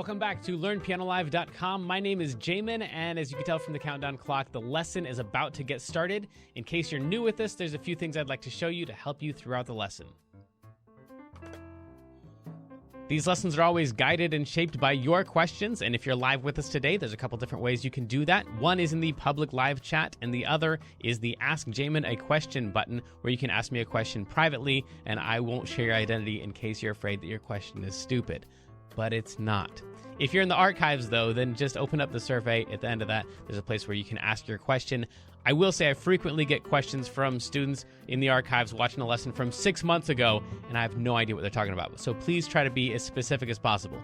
Welcome back to LearnPianoLive.com. My name is Jamin, and as you can tell from the countdown clock, the lesson is about to get started. In case you're new with this, there's a few things I'd like to show you to help you throughout the lesson. These lessons are always guided and shaped by your questions, and if you're live with us today, there's a couple different ways you can do that. One is in the public live chat, and the other is the Ask Jamin a Question button, where you can ask me a question privately, and I won't share your identity in case you're afraid that your question is stupid. But it's not. If you're in the archives, though, then just open up the survey. At the end of that, there's a place where you can ask your question. I will say I frequently get questions from students in the archives watching a lesson from 6 months ago, and I have no idea what they're talking about. So please try to be as specific as possible.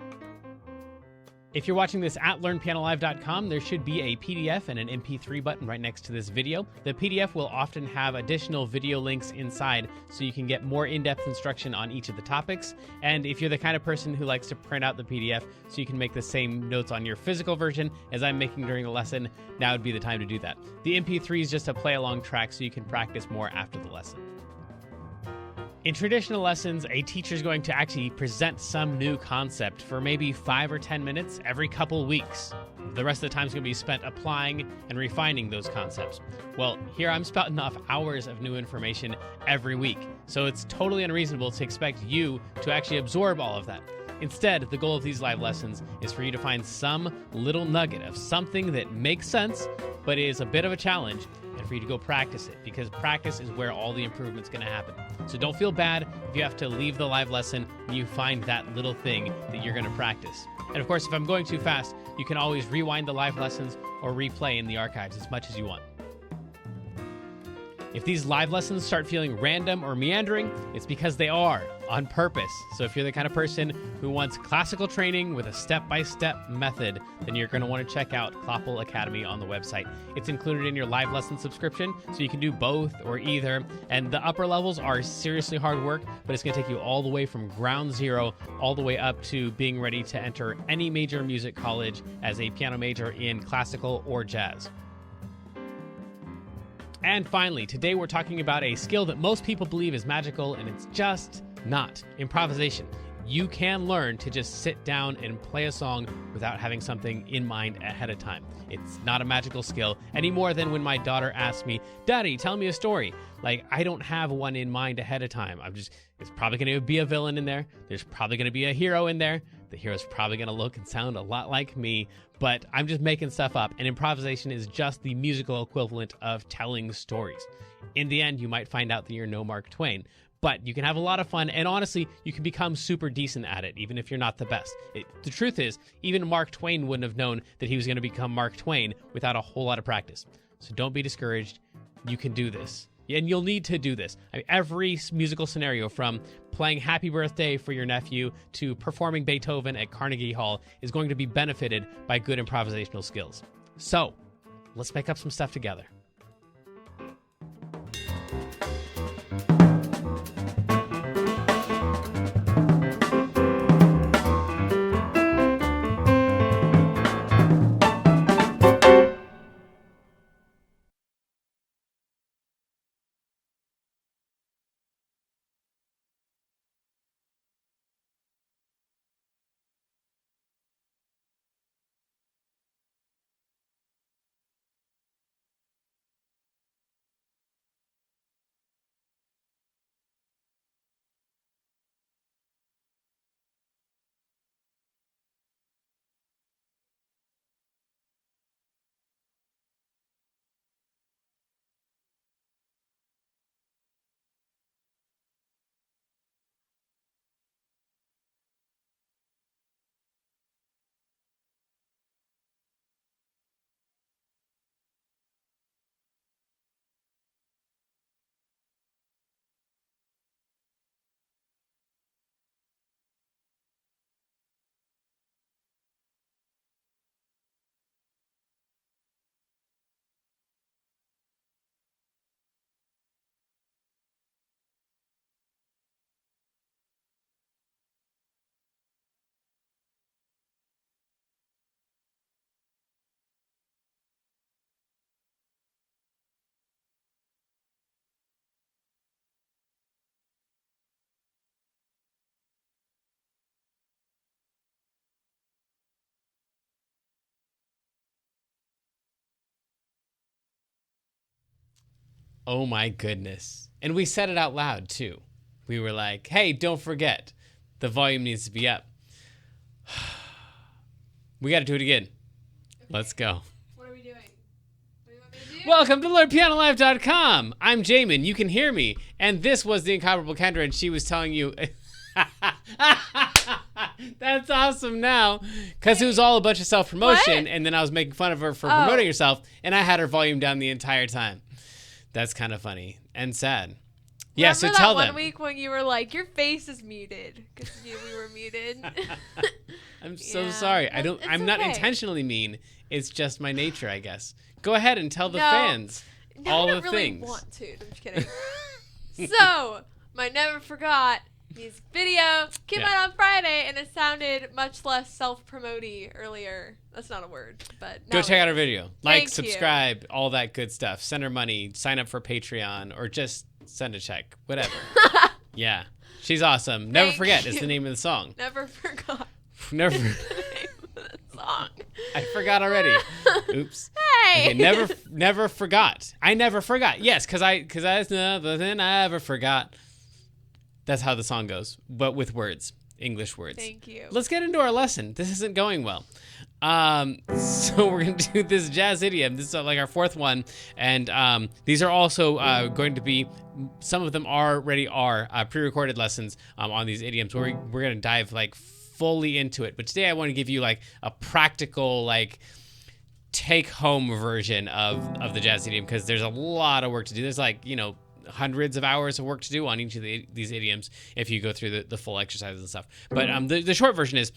If you're watching this at LearnPianoLive.com, there should be a PDF and an MP3 button right next to this video. The PDF will often have additional video links inside so you can get more in-depth instruction on each of the topics. And if you're the kind of person who likes to print out the PDF so you can make the same notes on your physical version as I'm making during the lesson, now would be the time to do that. The MP3 is just a play-along track so you can practice more after the lesson. In traditional lessons, a teacher is going to actually present some new concept for maybe 5 or 10 minutes every couple weeks. The rest of the time is going to be spent applying and refining those concepts. Well, here I'm spouting off hours of new information every week, so it's totally unreasonable to expect you to actually absorb all of that. Instead, the goal of these live lessons is for you to find some little nugget of something that makes sense, but is a bit of a challenge, and for you to go practice it, because practice is where all the improvement's going to happen. So don't feel bad if you have to leave the live lesson and you find that little thing that you're going to practice. And of course, if I'm going too fast, you can always rewind the live lessons or replay in the archives as much as you want. If these live lessons start feeling random or meandering, it's because they are, on purpose. So if you're the kind of person who wants classical training with a step-by-step method, then you're going to want to check out Kloppel Academy on the website. It's included in your live lesson subscription, so you can do both or either. And the upper levels are seriously hard work, but it's going to take you all the way from ground zero all the way up to being ready to enter any major music college as a piano major in classical or jazz. And finally, today we're talking about a skill that most people believe is magical, and it's just not. Improvisation. You can learn to just sit down and play a song without having something in mind ahead of time. It's not a magical skill any more than when my daughter asks me, "Daddy, tell me a story." Like, I don't have one in mind ahead of time. It's probably going to be a villain in there. There's probably going to be a hero in there. The hero's probably going to look and sound a lot like me, but I'm just making stuff up, and improvisation is just the musical equivalent of telling stories. In the end, you might find out that you're no Mark Twain, but you can have a lot of fun, and honestly, you can become super decent at it, even if you're not the best. The truth is, even Mark Twain wouldn't have known that he was going to become Mark Twain without a whole lot of practice. So don't be discouraged. You can do this. And you'll need to do this. Every musical scenario, from playing Happy Birthday for your nephew to performing Beethoven at Carnegie Hall, is going to be benefited by good improvisational skills. So let's make up some stuff together. Oh my goodness. And we said it out loud too. We were like, hey, don't forget, the volume needs to be up. We got to do it again. Okay. Let's go. What are we doing? What do you want me to do? Welcome to LearnPianoLive.com. I'm Jamin. You can hear me. And this was the incomparable Kendra, and she was telling you... That's awesome now. Because it was all a bunch of self-promotion, and then I was making fun of her for promoting herself, and I had her volume down the entire time. That's kind of funny and sad. Yeah, so tell them. Remember that one week when you were like, your face is muted because we were muted? I'm so sorry. I'm not intentionally mean. It's just my nature, I guess. Go ahead and tell the fans all the things. I don't really want to. I'm just kidding. So, my Never Forgot music video came out on Friday, and it sounded much less self-promote-y earlier. That's not a word, but go check out our video. Like, subscribe, all that good stuff. Send her money, sign up for Patreon, or just send a check. Whatever. Yeah. She's awesome. Never Forget is the name of the song. Never Forgot. Never. The name of the song. I forgot already. Oops. Hey. Okay, never forgot. I never forgot. Yes, because I never forgot. That's how the song goes, but with words, English words. Thank you. Let's get into our lesson. This isn't going well. So we're going to do this jazz idiom. This is like our fourth one. And these are also going to be, some of them already are pre-recorded lessons on these idioms. We're going to dive like fully into it. But today I want to give you like a practical, like take-home version of the jazz idiom, because there's a lot of work to do. There's like, hundreds of hours of work to do on each of these idioms if you go through the full exercises and stuff. But the short version is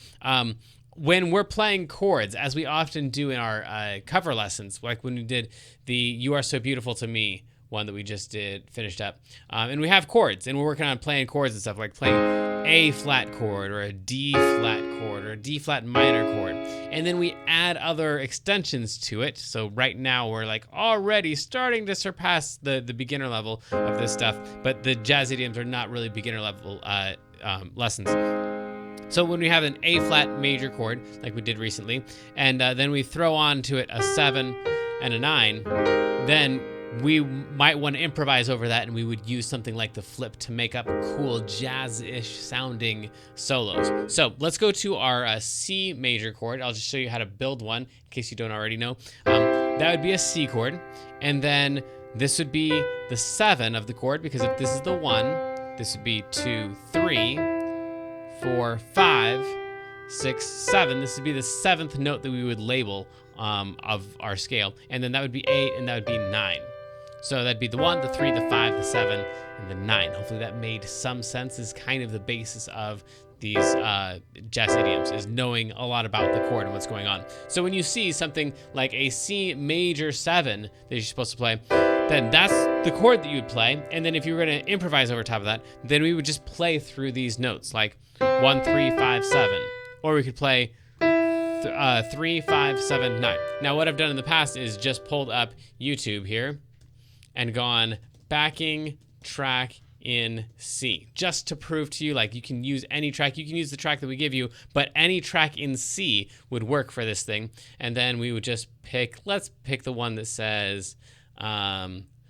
when we're playing chords, as we often do in our cover lessons, like when we did the You Are So Beautiful to Me one that we just finished up, and we have chords, and we're working on playing chords and stuff, like playing A flat chord or a D flat chord or a D flat minor chord, and then we add other extensions to it. So right now we're like already starting to surpass the beginner level of this stuff, but the jazz idioms are not really beginner level lessons. So when we have an A flat major chord like we did recently, and then we throw on to it a 7 and a 9, then we might want to improvise over that, and we would use something like the flip to make up cool jazz-ish sounding solos. So let's go to our C major chord. I'll just show you how to build one in case you don't already know. That would be a C chord, and then this would be the 7 of the chord, because if this is the 1, this would be 2, 3, 4, 5, 6, 7. This would be the 7th note that we would label of our scale, and then that would be 8, and that would be 9. So that'd be the 1, the 3, the 5, the 7, and the 9. Hopefully that made some sense. Is kind of the basis of these jazz idioms, is knowing a lot about the chord and what's going on. So when you see something like a C major 7 that you're supposed to play, then that's the chord that you would play. And then if you were going to improvise over top of that, then we would just play through these notes, like 1, 3, 5, 7. Or we could play 3, 5, 7, 9. Now what I've done in the past is just pulled up YouTube here and gone backing track in C, just to prove to you, like, you can use any track. You can use the track that we give you, but any track in C would work for this thing. And then we would just let's pick the one that says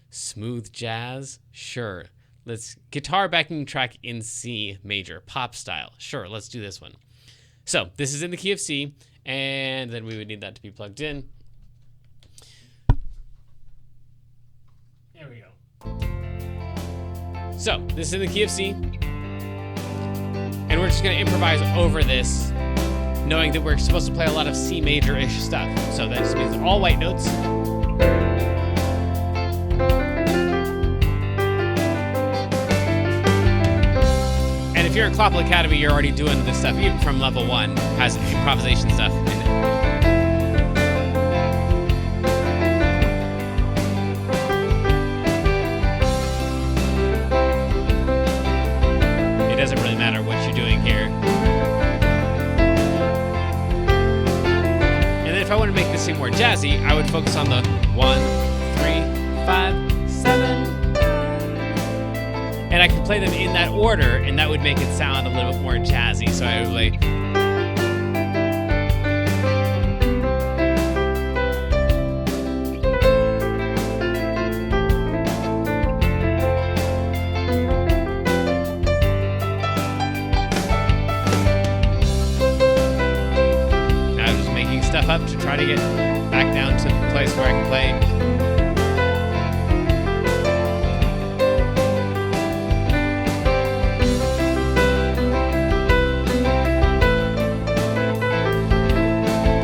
smooth jazz. Sure. Let's guitar backing track in C major, pop style. Sure, let's do this one. So this is in the key of C, and then we would need that to be plugged in. There we go. So this is in the key of C, and we're just going to improvise over this, knowing that we're supposed to play a lot of C major-ish stuff. So that just means all white notes. And if you're at Clopple Academy, you're already doing this stuff, even from level 1, has improvisation stuff in it. It doesn't really matter what you're doing here. And then if I want to make this seem more jazzy, I would focus on the 1, 3, 5, 7. And I can play them in that order, and that would make it sound a little bit more jazzy. So I would like... try to get back down to the place where I can play.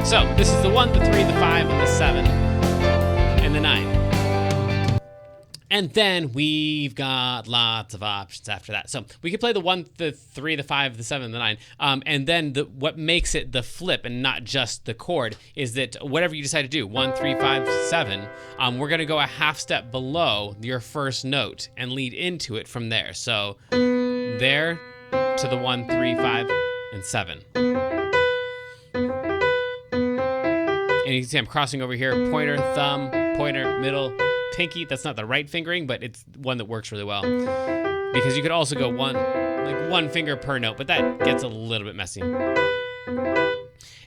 So this is the 1, the 3, the 5, and the 7, and the 9. And then we've got lots of options after that. So we could play the 1, the 3, the 5, the 7, the 9. And then what makes it the flip and not just the chord is that whatever you decide to do, 1, 3, 5, 7, we're going to go a half step below your first note and lead into it from there. So there to the 1, 3, 5, and 7. And you can see I'm crossing over here, pointer, thumb, pointer, middle, pinky. That's not the right fingering, but it's one that works really well. Because you could also go one finger per note, but that gets a little bit messy.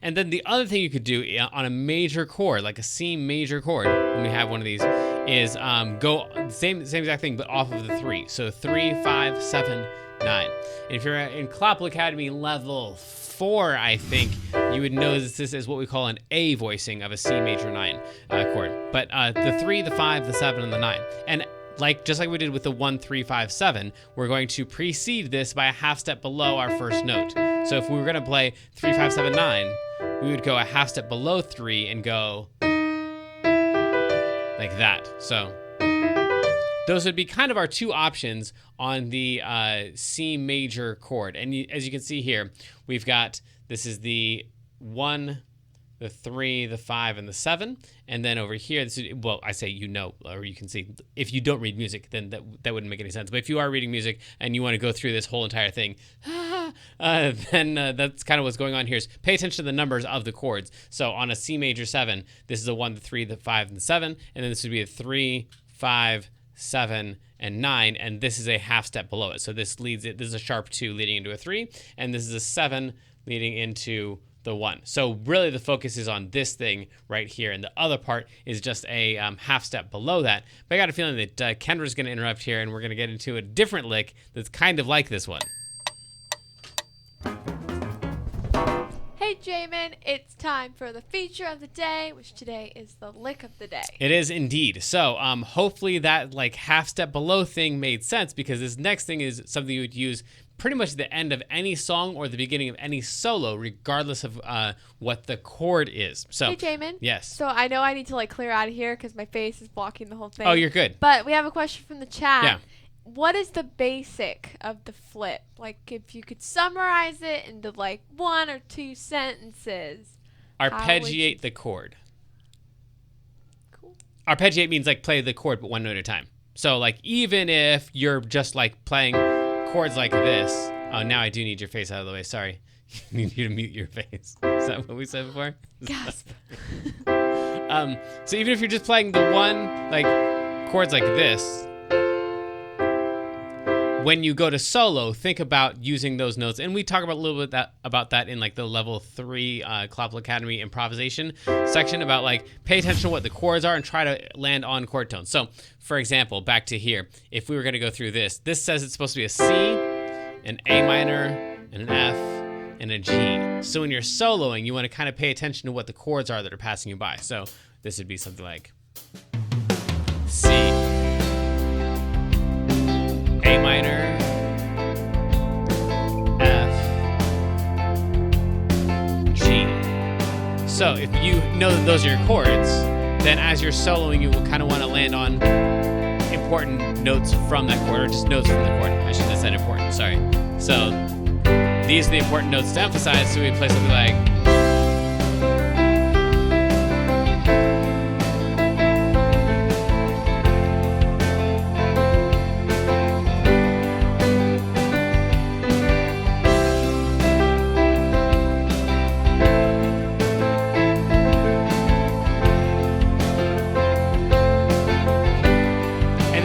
And then the other thing you could do on a major chord, like a C major chord, when we have one of these, is go same exact thing, but off of the 3. So 3, 5, 7, 9. And if you're in Clapple Academy level 4, I think, you would know this is what we call an A voicing of a C major 9 chord. But the 3, the 5, the 7, and the 9. And just like we did with the 1, 3, 5, 7, we're going to precede this by a half step below our first note. So if we were going to play 3, 5, 7, 9, we would go a half step below 3 and go like that. So those would be kind of our two options on the C major chord. And as you can see here, we've got, this is the 1, the 3, the 5, and the 7. And then over here, this is, well, I say or you can see, if you don't read music, then that wouldn't make any sense. But if you are reading music and you want to go through this whole entire thing, then that's kind of what's going on here. Is pay attention to the numbers of the chords. So on a C major 7, this is the 1, the 3, the 5, and the 7. And then this would be a 3, 5, 7, and 9, and this is a half step below it. So this is a sharp 2 leading into a 3, and this is a 7 leading into the 1. So really the focus is on this thing right here, and the other part is just a half step below that. But I got a feeling that Kendra's going to interrupt here, and we're going to get into a different lick that's kind of like this one. Hey Jamin, it's time for the feature of the day, which today is the lick of the day. It is indeed. So hopefully that half step below thing made sense, because this next thing is something you would use pretty much at the end of any song or the beginning of any solo, regardless of what the chord is. So, hey Jamin. Yes. So I know I need to clear out of here because my face is blocking the whole thing. Oh, you're good. But we have a question from the chat. Yeah. What is the basic of the flip? If you could summarize it into 1 or 2 sentences. Arpeggiate the chord. Cool. Arpeggiate means play the chord but one note at a time. So even if you're just playing chords like this. Oh, now I do need your face out of the way. Sorry. I need you to mute your face. Is that what we said before? Gasp. So even if you're just playing the one chords like this, when you go to solo, think about using those notes. And we talk about a little bit about that in the level 3 Clapple Academy improvisation section about pay attention to what the chords are and try to land on chord tones. So for example, back to here, if we were going to go through this says it's supposed to be a C, an A minor, and an F, and a G. So when you're soloing, you want to kind of pay attention to what the chords are that are passing you by. So this would be something like C, A minor, F, G. So if you know that those are your chords, then as you're soloing, you will kind of want to land on important notes from that chord, or just notes from the chord. I shouldn't have said important, sorry. So these are the important notes to emphasize, so we play something like...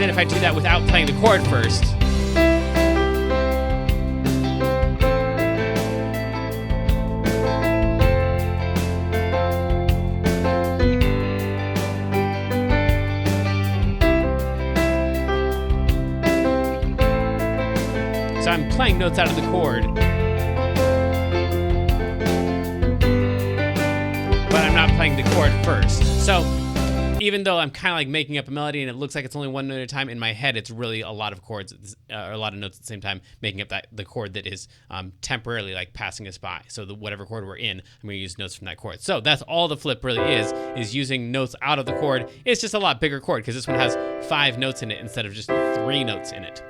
If I do that without playing the chord first. So I'm playing notes out of the chord, but I'm not playing playing the chord first. So even though I'm kind of like making up a melody and it looks like it's only one note at a time, in my head it's really a lot of chords, or a lot of notes at the same time, making up the chord that is temporarily like passing us by. So whatever chord we're in, I'm going to use notes from that chord. So that's all the flip really is using notes out of the chord. It's just a lot bigger chord because this one has 5 notes in it instead of just 3 notes in it.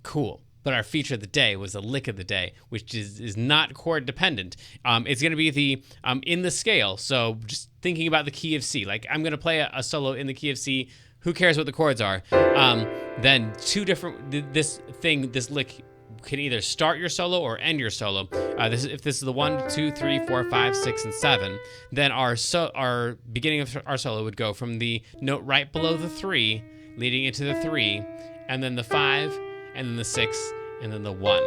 Cool. But our feature of the day was the lick of the day, which is not chord dependent. It's going to be the in the scale. So just thinking about the key of C. Like I'm going to play a solo in the key of C. Who cares what the chords are? Then this lick can either start your solo or end your solo. If this is the 1, 2, 3, 4, 5, 6, and 7, then our beginning of our solo would go from the note right below the 3, leading into the 3, and then the 5, and then the 6, and then the 1.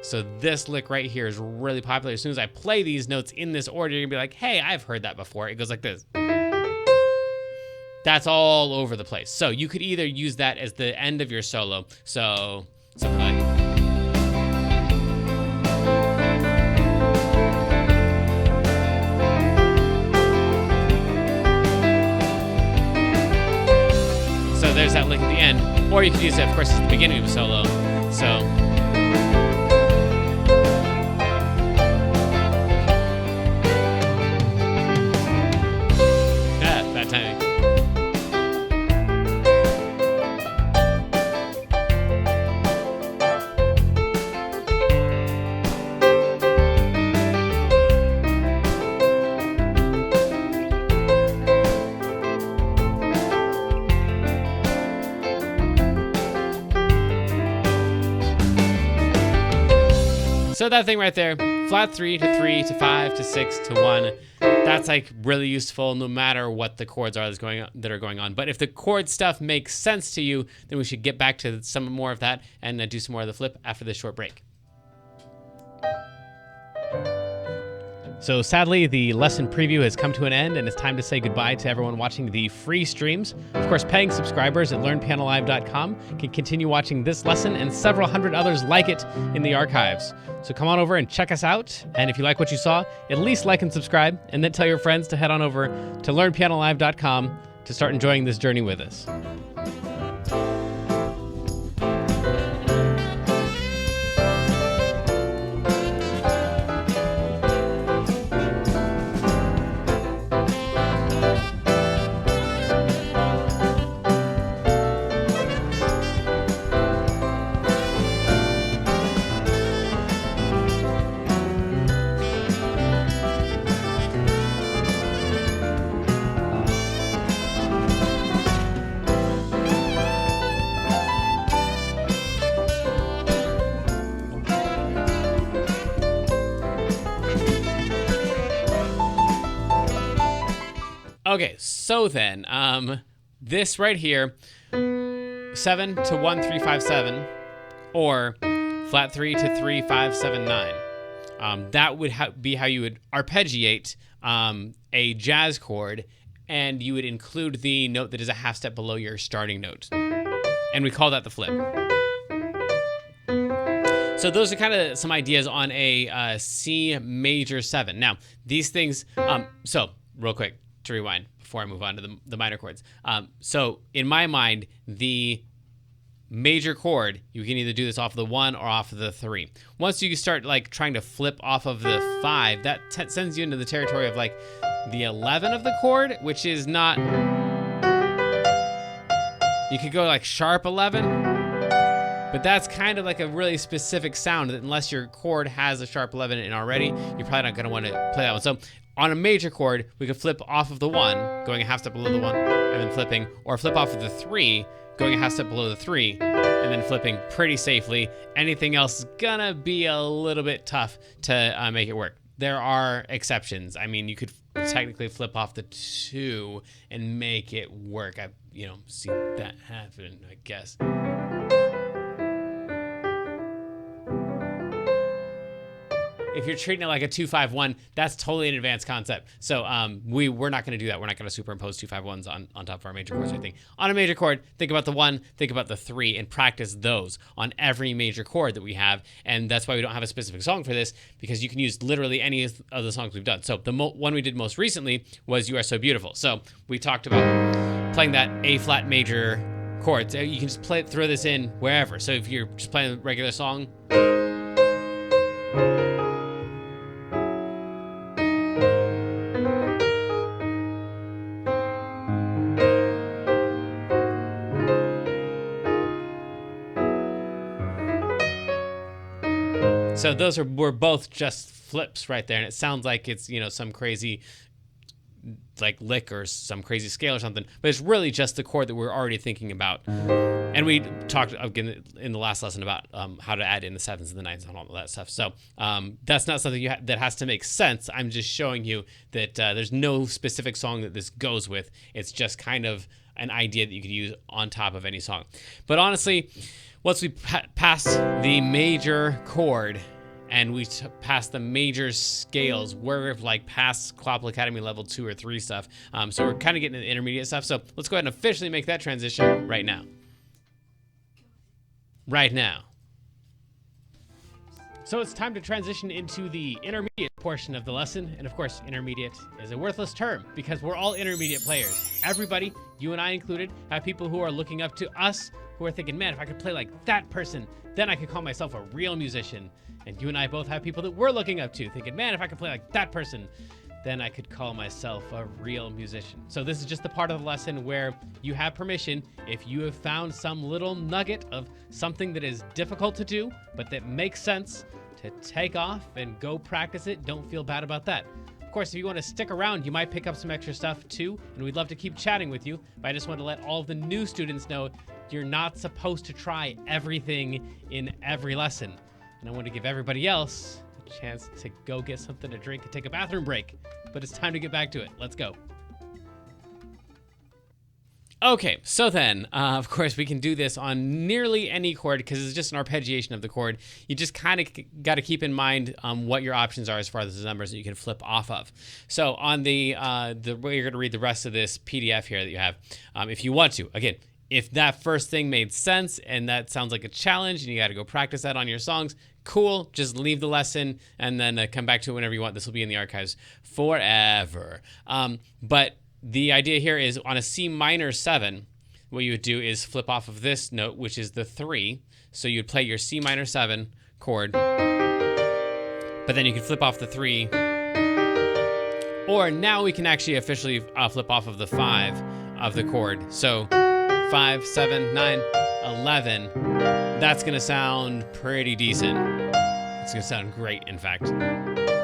So this lick right here is really popular. As soon as I play these notes in this order, you're gonna be like, hey, I've heard that before. It goes like this. That's all over the place. So you could either use that as the end of your solo. So something like. So there's that lick at the end. Or you could use it, of course, at the beginning of a solo. So. Bad timing. So that thing right there, flat 3 to 3 to 5 to 6 to 1, that's like really useful no matter what the chords are that are going on. But if the chord stuff makes sense to you, then we should get back to some more of that and do some more of the flip after this short break. So sadly, the lesson preview has come to an end, and it's time to say goodbye to everyone watching the free streams. Of course, paying subscribers at learnpianolive.com can continue watching this lesson and several hundred others like it in the archives. So come on over and check us out, and if you like what you saw, at least like and subscribe, and then tell your friends to head on over to learnpianolive.com to start enjoying this journey with us. Okay, so then, this right here, 7 to 1, 3, 5, 7, or flat 3 to 3, 5, 7, 9. That would be how you would arpeggiate a jazz chord, and you would include the note that is a half step below your starting note. And we call that the flip. So those are kind of some ideas on a C major 7. Now, these things, so real quick, to rewind before I move on to the minor chords. So in my mind, the major chord, you can either do this off of the 1 or off of the 3. Once you start like trying to flip off of the 5, that sends you into the territory of like the 11 of the chord, which is not, you could go like sharp 11, but that's kind of like a really specific sound that unless your chord has a sharp 11 in already, you're probably not going to want to play that one. So on a major chord, we could flip off of the 1, going a half step below the 1, and then flipping, or flip off of the 3, going a half step below the 3, and then flipping pretty safely. Anything else is gonna be a little bit tough to make it work. There are exceptions. I mean, you could technically flip off the 2 and make it work. I've, seen that happen, I guess. if you're treating it like a 2-5-1, that's totally an advanced concept. So we're not going to do that. We're not going to superimpose 2-5-1s on top of our major chords or anything. On a major chord, think about the 1, think about the 3, and practice those on every major chord that we have. And that's why we don't have a specific song for this, because you can use literally any of the songs we've done. So the one we did most recently was You Are So Beautiful. So we talked about playing that A flat major chord. So you can just throw this in wherever. So if you're just playing a regular song, so those were both just flips right there, and it sounds like it's, you know, some crazy like lick or some crazy scale or something, but it's really just the chord that we're already thinking about. And we talked again in the last lesson about how to add in the 7s and the 9s and all of that stuff. So that's not something that has to make sense. I'm just showing you that there's no specific song that this goes with. It's just kind of an idea that you could use on top of any song. But honestly, once we pass the major chord and we pass the major scales, we're like past Clapple Academy level 2 or 3 stuff. So we're kind of getting into the intermediate stuff. So let's go ahead and officially make that transition right now. Right now. So it's time to transition into the intermediate portion of the lesson. And of course, intermediate is a worthless term because we're all intermediate players. Everybody, you and I included, have people who are looking up to us, who are thinking, man, if I could play like that person, then I could call myself a real musician. And you and I both have people that we're looking up to, thinking, man, if I could play like that person, then I could call myself a real musician. So this is just the part of the lesson where you have permission, if you have found some little nugget of something that is difficult to do, but that makes sense, to take off and go practice it. Don't feel bad about that. Of course, if you want to stick around, you might pick up some extra stuff too, and we'd love to keep chatting with you. But I just want to let all of the new students know you're not supposed to try everything in every lesson. And I want to give everybody else a chance to go get something to drink and take a bathroom break. But it's time to get back to it. Let's go. Okay, so then, of course, we can do this on nearly any chord because it's just an arpeggiation of the chord. You just kind of got to keep in mind what your options are as far as the numbers that you can flip off of. So on the way you're going to read the rest of this PDF here that you have, if you want to, again, if that first thing made sense and that sounds like a challenge and you got to go practice that on your songs, cool. Just leave the lesson and then come back to it whenever you want. This will be in the archives forever. But the idea here is on a C minor 7, what you would do is flip off of this note, which is the 3. So you'd play your C minor 7 chord, but then you could flip off the 3. Or now we can actually officially flip off of the 5 of the chord. So 5, 7, 9, 11. That's going to sound pretty decent. It's going to sound great, in fact.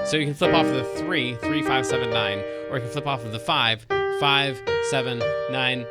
So you can flip off of the 3, 3, 5, 7, 9, or you can flip off of the 5, 5, 7, 9,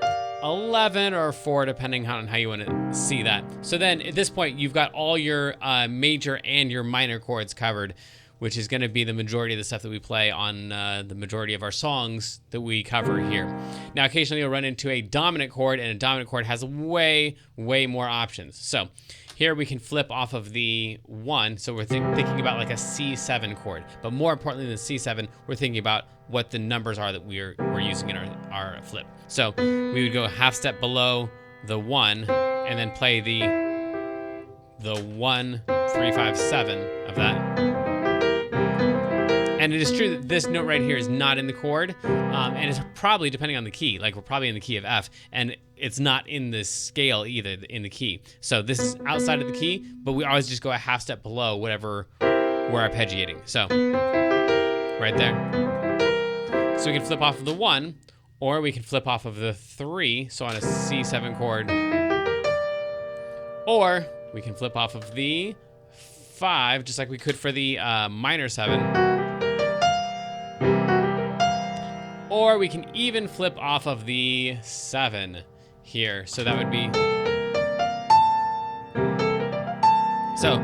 11, or 4, depending on how you want to see that. So then at this point, you've got all your major and your minor chords covered, which is going to be the majority of the stuff that we play on the majority of our songs that we cover here. Now, occasionally you'll run into a dominant chord, and a dominant chord has way, way more options. So here we can flip off of the 1, so we're thinking about like a C7 chord. But more importantly than C7, we're thinking about what the numbers are that we're using in our flip. So we would go a half step below the 1, and then play the 1, 3, 5, 7 of that. And it is true that this note right here is not in the chord, and it's probably, depending on the key, like we're probably in the key of F, and it's not in the scale either, in the key. So this is outside of the key, but we always just go a half step below whatever we're arpeggiating. So right there. So we can flip off of the 1, or we can flip off of the 3, so on a C7 chord, or we can flip off of the 5, just like we could for the minor 7. Or we can even flip off of the 7 here. So that would be... So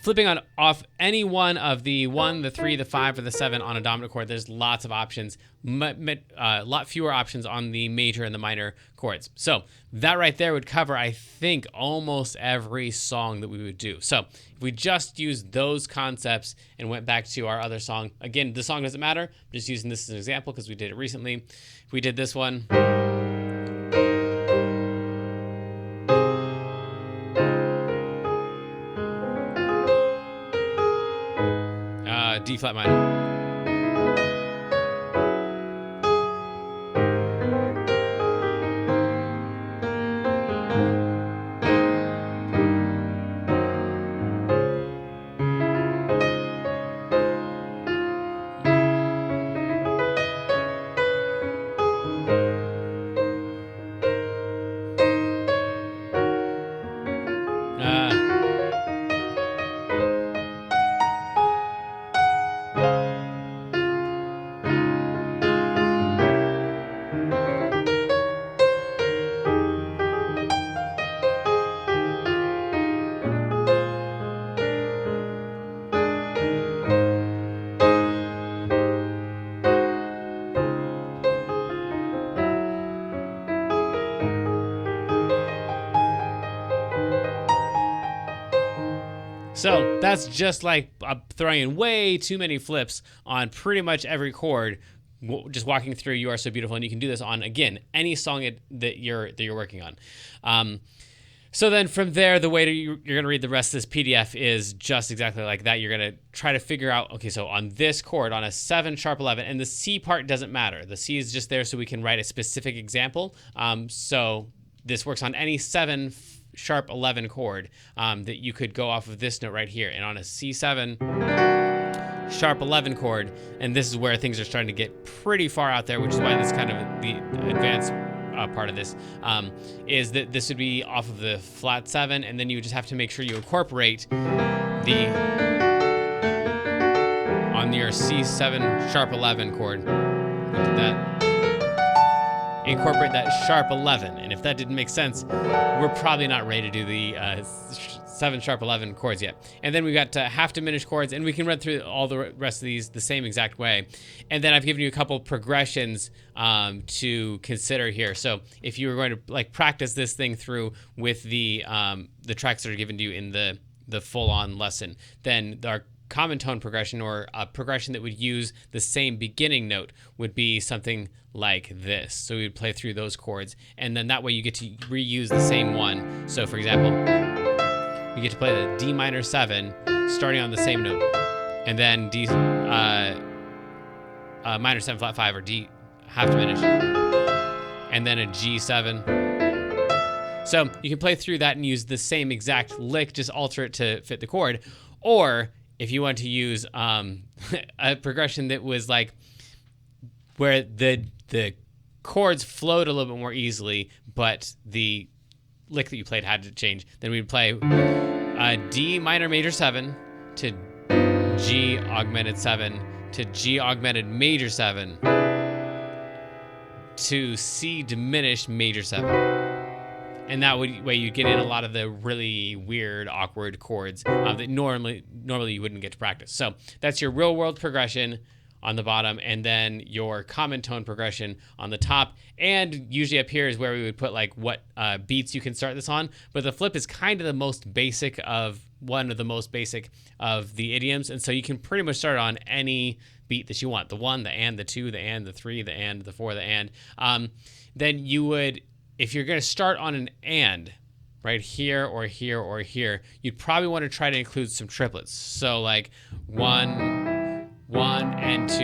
flipping on off any one of the 1, the 3, the 5, or the 7 on a dominant chord, there's lots of options, a lot fewer options on the major and the minor chords. So that right there would cover, I think, almost every song that we would do. So if we just used those concepts and went back to our other song, again, the song doesn't matter. I'm just using this as an example because we did it recently. If we did this one, D flat minor. So that's just like throwing in way too many flips on pretty much every chord, just walking through You Are So Beautiful. And you can do this on, again, any song that you're working on. So then from there, the way you're going to read the rest of this PDF is just exactly like that. You're going to try to figure out, okay, so on this chord, on a 7 sharp 11, and the C part doesn't matter. The C is just there so we can write a specific example. So this works on any 7 sharp 11 chord that you could go off of this note right here. And on a C7 sharp 11 chord, and this is where things are starting to get pretty far out there, which is why this kind of the advanced part of this is that this would be off of the flat 7, and then you just have to make sure you incorporate the on your C7 sharp 11 chord. Look at that. Incorporate that sharp 11, and if that didn't make sense, we're probably not ready to do the 7 sharp 11 chords yet. And then we've got half diminished chords, and we can run through all the rest of these the same exact way. And then I've given you a couple progressions to consider here. So if you were going to like practice this thing through with the tracks that are given to you in the full-on lesson, then our common tone progression, or a progression that would use the same beginning note, would be something like this. So we would play through those chords, and then that way you get to reuse the same one. So for example, you get to play the D minor 7 starting on the same note, and then D minor 7 flat 5, or D half diminished, and then a G7. So you can play through that and use the same exact lick, just alter it to fit the chord. Or if you want to use a progression that was like where the chords flowed a little bit more easily, but the lick that you played had to change, then we'd play D minor major 7 to G augmented 7 to G augmented major 7 to C diminished major 7. And that way you get in a lot of the really weird, awkward chords that normally you wouldn't get to practice. So that's your real world progression on the bottom, and then your common tone progression on the top. And usually up here is where we would put like what beats you can start this on. But the flip is kind of the most basic of one of the most basic of the idioms, and so you can pretty much start on any beat that you want: the 1, the and, the 2, the and, the 3, the and, the 4, the and. Then you would, if you're going to start on an and, right here or here or here, you'd probably want to try to include some triplets. So like 1 and 2,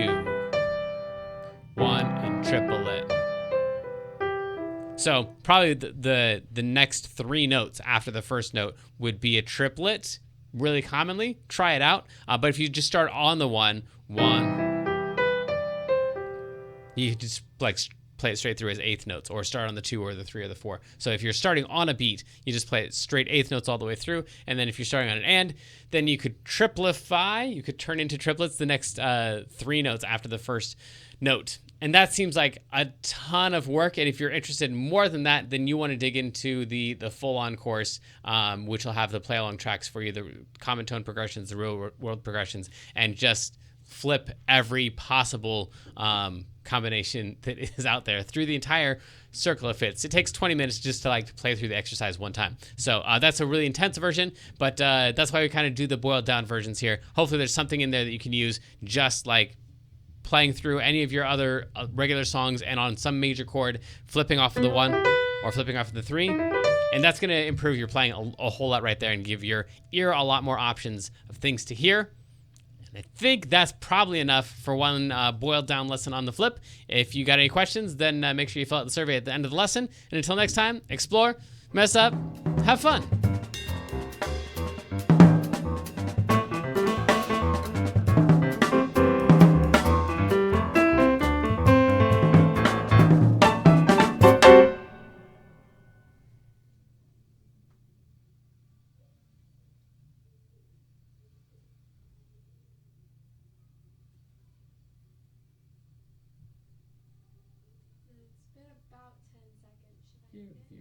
1 and triplet. So probably the next 3 notes after the first note would be a triplet, really commonly. Try it out. But if you just start on the 1, you just like play it straight through as 8th notes, or start on the 2 or the 3 or the 4. So if you're starting on a beat, you just play it straight 8th notes all the way through. And then if you're starting on an and, then you could triplify, you could turn into triplets the next 3 notes after the first note. And that seems like a ton of work. And if you're interested in more than that, then you want to dig into the full-on course, which will have the play-along tracks for you, the common tone progressions, the real-world progressions, and just flip every possible combination that is out there through the entire circle of fifths. It takes 20 minutes just to play through the exercise one time. So that's a really intense version, but that's why we kind of do the boiled down versions here. Hopefully there's something in there that you can use just like playing through any of your other regular songs and on some major chord, flipping off of the 1 or flipping off of the 3. And that's going to improve your playing a whole lot right there and give your ear a lot more options of things to hear. And I think that's probably enough for one boiled down lesson on the flip. If you got any questions, then make sure you fill out the survey at the end of the lesson. And until next time, explore, mess up, have fun. It's been about 10 seconds. Should I